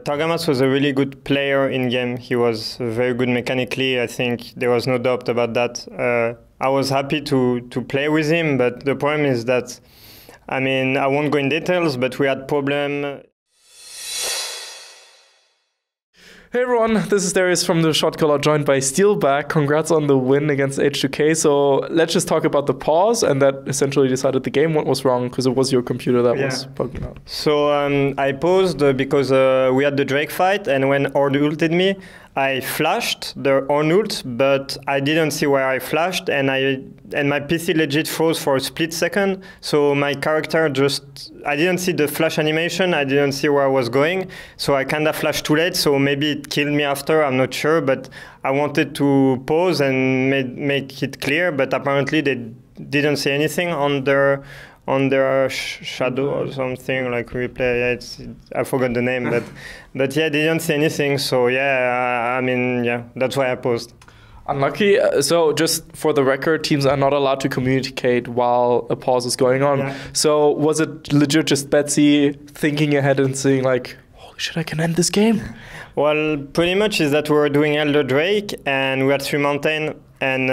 Targamas was a really good player in game. He was very good mechanically. I think there was no doubt about that. I was happy to play with him, but the problem is that, I mean, I won't go in details, but we had problem. Hey everyone, this is Darius from the Shotcaller, joined by Steeelback. Congrats on the win against H2K. So let's just talk about the pause, and that essentially decided the game. What was wrong? Because it was your computer that was bugging out. So I paused because we had the Drake fight, and when Horde ulted me, I flashed the Horde ult, but I didn't see where I flashed, and my PC legit froze for a split second. So my character I didn't see the flash animation, I didn't see where I was going, so I kind of flashed too late, so maybe it killed me after, I'm not sure, but I wanted to pause and make it clear, but apparently they didn't say anything on their shadow or something like replay. I forgot the name, but yeah, they didn't say anything. So yeah, I mean, yeah, that's why I paused. Unlucky. So just for the record, teams are not allowed to communicate while a pause is going on. Yeah. So was it legit just Betsy thinking ahead and saying like, holy shit, I can end this game? Well, pretty much is that we were doing Elder Drake and we had 3 mountain. And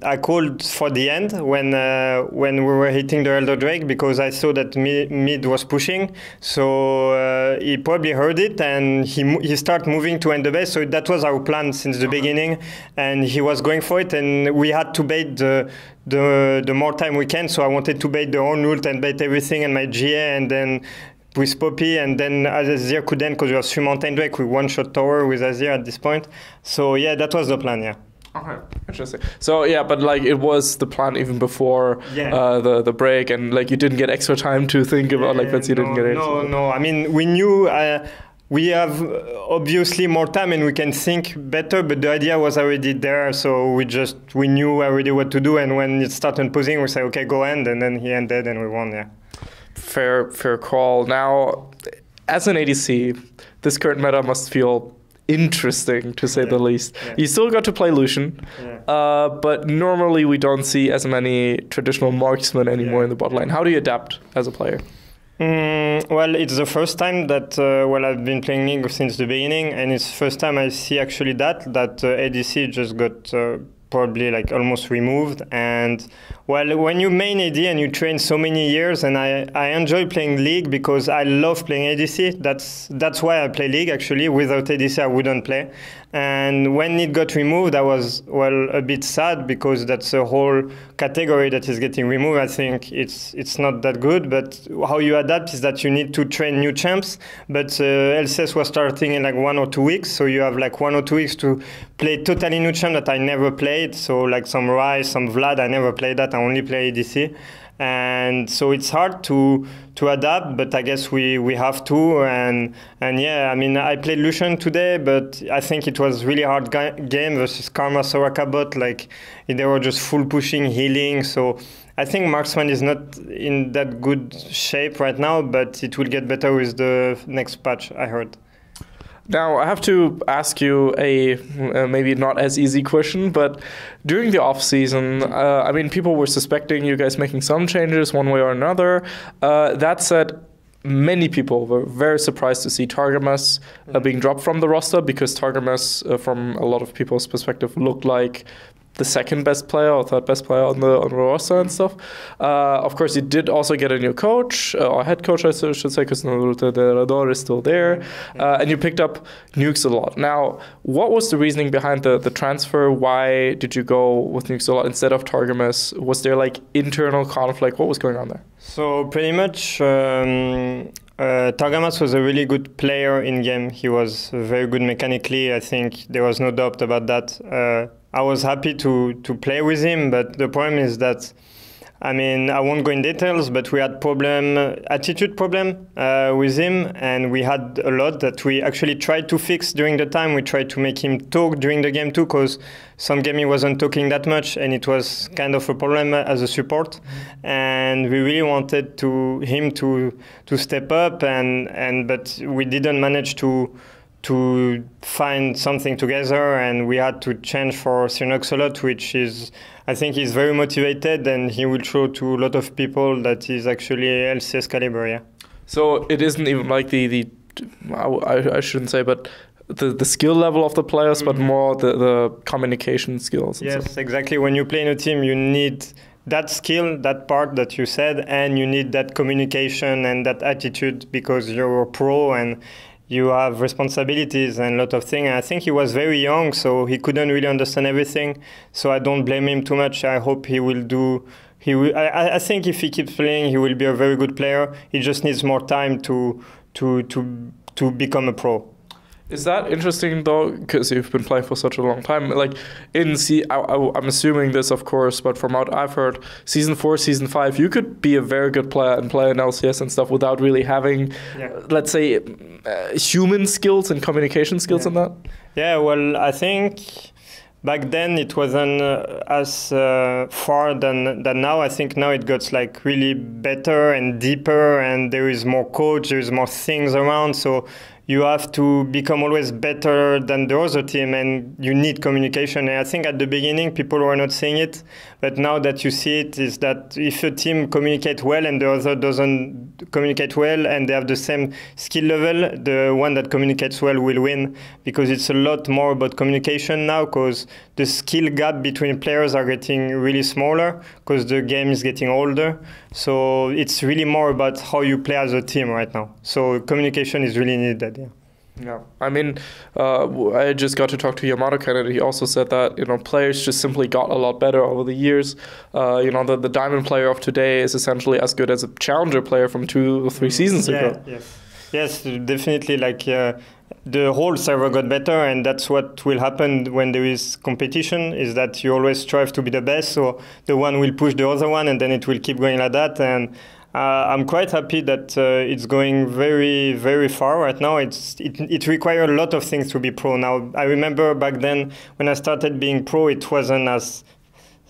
I called for the end when we were hitting the Elder Drake because I saw that mid was pushing. So he probably heard it and he started moving to end the base. So that was our plan since the beginning, and he was going for it. And we had to bait the more time we can. So I wanted to bait the own ult and bait everything and my GA, and then with Poppy, and then Azir could end because we have 3 mountain Drake. We one-shot tower with Azir at this point. So yeah, that was the plan. Yeah. Okay, interesting. So yeah, but like it was the plan even before the break, and like you didn't get extra time to think about like Betsy didn't get it. No. I mean, we knew we have obviously more time and we can think better, but the idea was already there, so we knew already what to do. And when it started posing, we said, okay, go end, and then he ended and we won. Yeah. Fair call. Now, as an ADC, this current meta must feel interesting, to say the least. Yeah. You still got to play Lucian, but normally we don't see as many traditional marksmen anymore in the bot lane. How do you adapt as a player? Well, it's the first time that I've been playing League since the beginning, and it's the first time I see actually that ADC just got probably like almost removed. And well, when you main AD and you train so many years, and I enjoy playing League because I love playing ADC. That's why I play League actually. Without ADC I wouldn't play. And when it got removed, I was a bit sad because that's a whole category that is getting removed. I think it's not that good, but how you adapt is that you need to train new champs. But LCS was starting in like 1 or 2 weeks, so you have like 1 or 2 weeks to play totally new champ that I never played. So like some Ryze, some Vlad, I never played that. I only play ADC. And so it's hard to adapt, but I guess we have to. And yeah, I mean, I played Lucian today, but I think it was really hard game versus Karma Soraka bot. Like they were just full pushing, healing. So I think Marksman is not in that good shape right now, but it will get better with the next patch, I heard. Now, I have to ask you a maybe not as easy question, but during the off-season, I mean, people were suspecting you guys making some changes one way or another. That said, many people were very surprised to see Targamas being dropped from the roster, because Targamas, from a lot of people's perspective, looked like the second best player or third best player on the roster and stuff. Of course, you did also get a new coach, or head coach, I should say, because Naruto de Rador is still there. And you picked up Nukes a lot. Now, what was the reasoning behind the transfer? Why did you go with Nukes a lot instead of Targamas? Was there like internal conflict? What was going on there? So pretty much Targamas was a really good player in game. He was very good mechanically. I think there was no doubt about that. I was happy to play with him, but the problem is that, I mean, I won't go in details, but we had attitude problem with him, and we had a lot that we actually tried to fix during the time. We tried to make him talk during the game too, because some game he wasn't talking that much, and it was kind of a problem as a support. And we really wanted him to step up, but we didn't manage to find something together, and we had to change for Synox a lot, which is, I think he's very motivated, and he will show to a lot of people that he's actually LCS caliber, yeah. So it isn't even like the I shouldn't say, but the skill level of the players, but more the communication skills. Yes, exactly. When you play in a team, you need that skill, that part that you said, and you need that communication and that attitude because you're a pro and you have responsibilities and a lot of things. And I think he was very young, so he couldn't really understand everything. So I don't blame him too much. I hope he will do. I think if he keeps playing, he will be a very good player. He just needs more time to become a pro. Is that interesting though? Because you've been playing for such a long time. Like I'm assuming this, of course, but from what I've heard, season 4, season 5, you could be a very good player and play in LCS and stuff without really having, let's say, human skills and communication skills in that. Yeah, well, I think back then it wasn't as far than now. I think now it got like really better and deeper, and there is more coach, there is more things around. So you have to become always better than the other team, and you need communication. And I think at the beginning people were not saying it, but now that you see it, is that if a team communicates well and the other doesn't communicate well and they have the same skill level, the one that communicates well will win, because it's a lot more about communication now, because the skill gap between players are getting really smaller because the game is getting older. So it's really more about how you play as a team right now. So communication is really needed. Yeah, I mean, I just got to talk to Yamato Kennedy. He also said that, players just simply got a lot better over the years. The diamond player of today is essentially as good as a challenger player from 2 or 3 seasons ago. Yes, definitely. Like the whole server got better, and that's what will happen when there is competition, is that you always strive to be the best. So the one will push the other one, and then it will keep going like that. And I'm quite happy that it's going very, very far right now. It requires a lot of things to be pro now. I remember back then when I started being pro, it wasn't as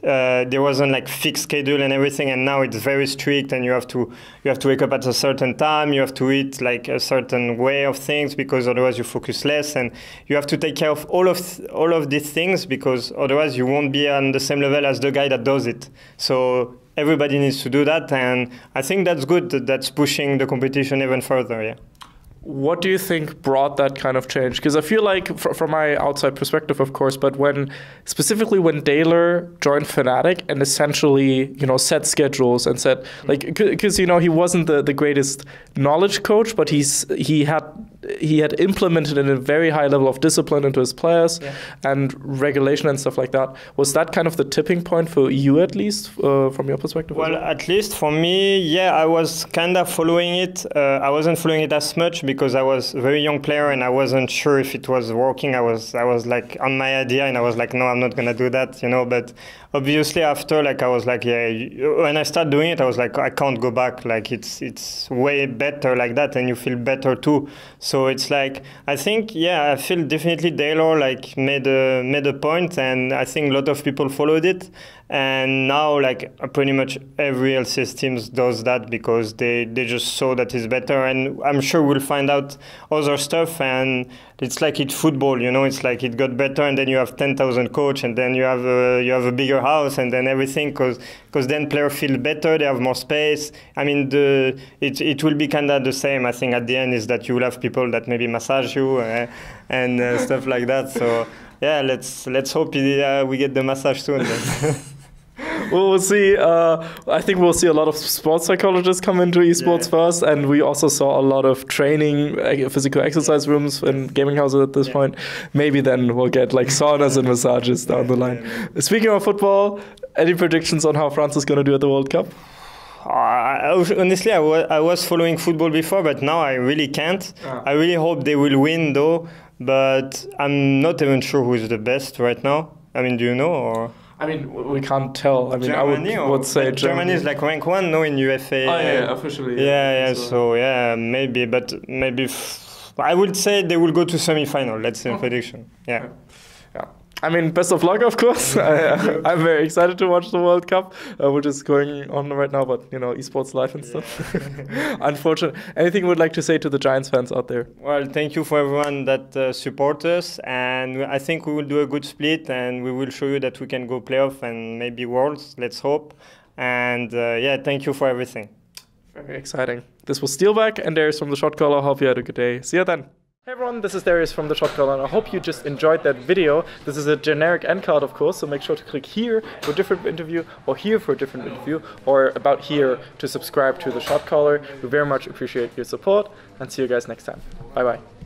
there wasn't like fixed schedule and everything, and now it's very strict, and you have to wake up at a certain time, you have to eat like a certain way of things, because otherwise you focus less, and you have to take care of all of these things, because otherwise you won't be on the same level as the guy that does it. So everybody needs to do that, and I think that's good. That's pushing the competition even further. Yeah. What do you think brought that kind of change? Because I feel like, from my outside perspective, of course, but specifically when Daler joined Fnatic and essentially, set schedules and said, like, because, he wasn't the greatest knowledge coach, but he had implemented a very high level of discipline into his players and regulation and stuff like that. Was that kind of the tipping point for you, at least, from your perspective? Well, at least for me, I was kind of following it. I wasn't following it as much because I was a very young player and I wasn't sure if it was working. I was like on my idea, and I was like, no, I'm not gonna do that, But obviously after, like, I was like, when I started doing it, I was like, I can't go back. Like, it's way better like that, and you feel better too. So it's like, I think, I feel definitely Daler like made a point, and I think a lot of people followed it. And now, like, pretty much every LCS teams does that because they just saw that it's better. And I'm sure we'll find out other stuff. And it's like it's football, It's like it got better, and then you have 10,000 coach, and then you have a bigger house, and then everything, because then players feel better, they have more space. I mean, it will be kind of the same. I think at the end is that you will have people that maybe massage you and stuff like that. So let's hope we get the massage soon. We'll see. I think we'll see a lot of sports psychologists come into esports first, and we also saw a lot of training, physical exercise rooms and gaming houses at this point. Maybe then we'll get like saunas and massages down the line. Speaking of football, any predictions on how France is going to do at the World Cup? Honestly, I was following football before, but now I really can't. I really hope they will win, though, but I'm not even sure who is the best right now. I mean, do you know? Or? I mean, we can't tell. I mean, Germany, I would say Germany is like rank 1, no, in UFA. Oh, yeah, officially. So maybe, but maybe I would say they will go to semi-final. That's the prediction. Yeah. I mean, best of luck, of course. I'm very excited to watch the World Cup, which is going on right now, but, esports live and stuff. Unfortunately. Anything you would like to say to the Giants fans out there? Well, thank you for everyone that support us, and I think we will do a good split, and we will show you that we can go playoff and maybe Worlds, let's hope. And thank you for everything. Very exciting. This was Steeelback and Darius from the Shotcaller. Hope you had a good day. See you then. Hey everyone, this is Darius from the Shotcaller, and I hope you just enjoyed that video. This is a generic end card, of course, so make sure to click here for a different interview, or here for a different interview, or about here to subscribe to the Shotcaller. We very much appreciate your support, and see you guys next time. Bye bye.